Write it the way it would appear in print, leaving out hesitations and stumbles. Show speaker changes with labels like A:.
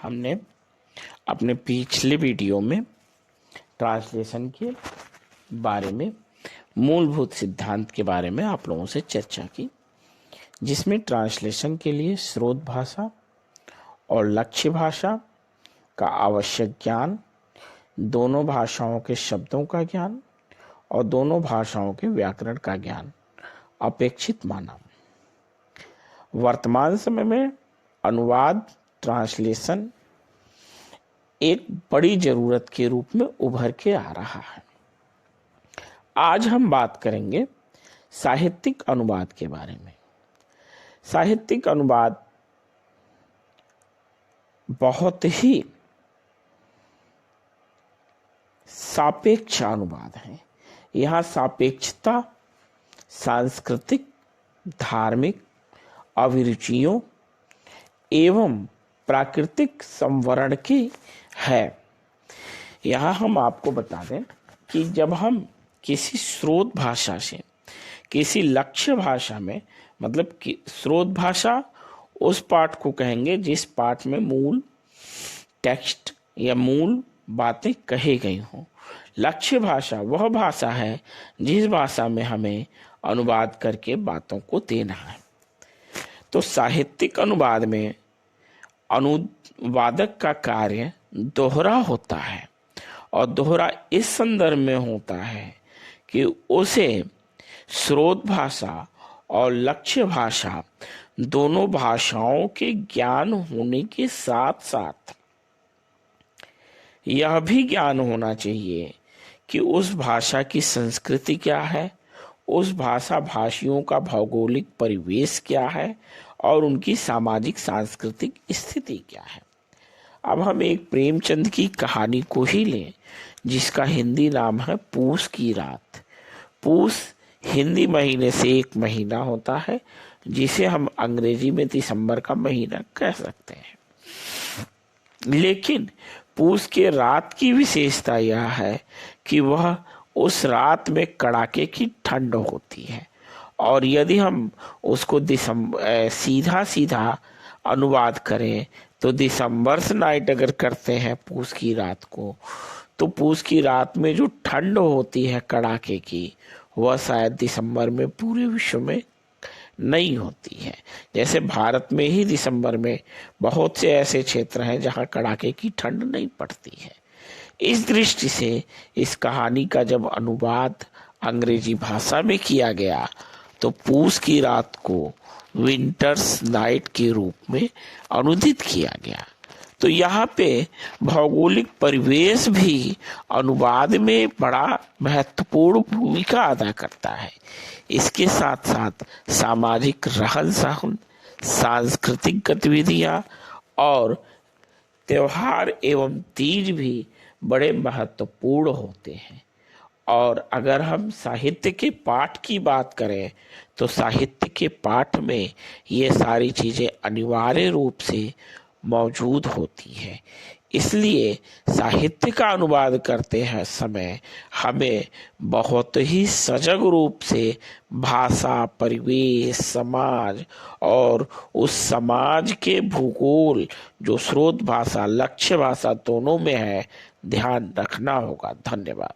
A: हमने अपने पिछले वीडियो में ट्रांसलेशन के बारे में मूलभूत सिद्धांत के बारे में आप लोगों से चर्चा की, जिसमें ट्रांसलेशन के लिए स्रोत भाषा और लक्ष्य भाषा का आवश्यक ज्ञान, दोनों भाषाओं के शब्दों का ज्ञान और दोनों भाषाओं के व्याकरण का ज्ञान अपेक्षित माना। वर्तमान समय में अनुवाद ट्रांसलेशन एक बड़ी जरूरत के रूप में उभर के आ रहा है। आज हम बात करेंगे साहित्यिक अनुवाद के बारे में। साहित्यिक अनुवाद बहुत ही सापेक्ष अनुवाद है। यहाँ सापेक्षता सांस्कृतिक, धार्मिक अभिरुचियों एवं प्राकृतिक संवरण की है। यहाँ हम आपको बता दें कि जब हम किसी स्रोत भाषा से किसी लक्ष्य भाषा में, मतलब कि स्रोत भाषा उस पाठ को कहेंगे जिस पाठ में मूल टेक्स्ट या मूल बातें कही गई हों। लक्ष्य भाषा वह भाषा है जिस भाषा में हमें अनुवाद करके बातों को देना है। तो साहित्यिक अनुवाद में अनुवादक का कार्य दोहरा होता है और दोहरा इस संदर्भ में होता है कि उसे स्रोत भाषा और लक्ष्य भाषा दोनों भाषाओं के ज्ञान होने के साथ साथ यह भी ज्ञान होना चाहिए कि उस भाषा की संस्कृति क्या है, उस भाषा भाषियों का भौगोलिक परिवेश क्या है और उनकी सामाजिक सांस्कृतिक स्थिति क्या है। अब हम एक प्रेमचंद की कहानी को ही लें, जिसका हिंदी नाम है पूस की रात। पूस हिंदी महीने से एक महीना होता है, जिसे हम अंग्रेजी में दिसंबर का महीना कह सकते हैं। लेकिन पूस के रात की विशेषता यह है कि वह उस रात में कड़ाके की ठंड होती है, और यदि हम उसको सीधा सीधा अनुवाद करें तो दिसंबर्स नाइट अगर करते हैं पूस की रात को, तो पूस की रात में जो ठंड होती है कड़ाके की, वह शायद दिसंबर में पूरे विश्व में नहीं होती है। जैसे भारत में ही दिसंबर में बहुत से ऐसे क्षेत्र हैं जहां कड़ाके की ठंड नहीं पड़ती है। इस दृष्टि से इस कहानी का जब अनुवाद अंग्रेजी भाषा में किया गया तो पूस की रात को विंटर्स नाइट के रूप में अनुदित किया गया। तो यहाँ पे भौगोलिक परिवेश भी अनुवाद में बड़ा महत्वपूर्ण भूमिका अदा करता है। इसके साथ साथ सामाजिक रहन सहन, सांस्कृतिक गतिविधियाँ और त्योहार एवं तीज भी बड़े महत्वपूर्ण होते हैं। और अगर हम साहित्य के पाठ की बात करें तो साहित्य के पाठ में ये सारी चीज़ें अनिवार्य रूप से मौजूद होती हैं। इसलिए साहित्य का अनुवाद करते हैं समय हमें बहुत ही सजग रूप से भाषा, परिवेश, समाज और उस समाज के भूगोल जो स्रोत भाषा, लक्ष्य भाषा दोनों में है, ध्यान रखना होगा। धन्यवाद।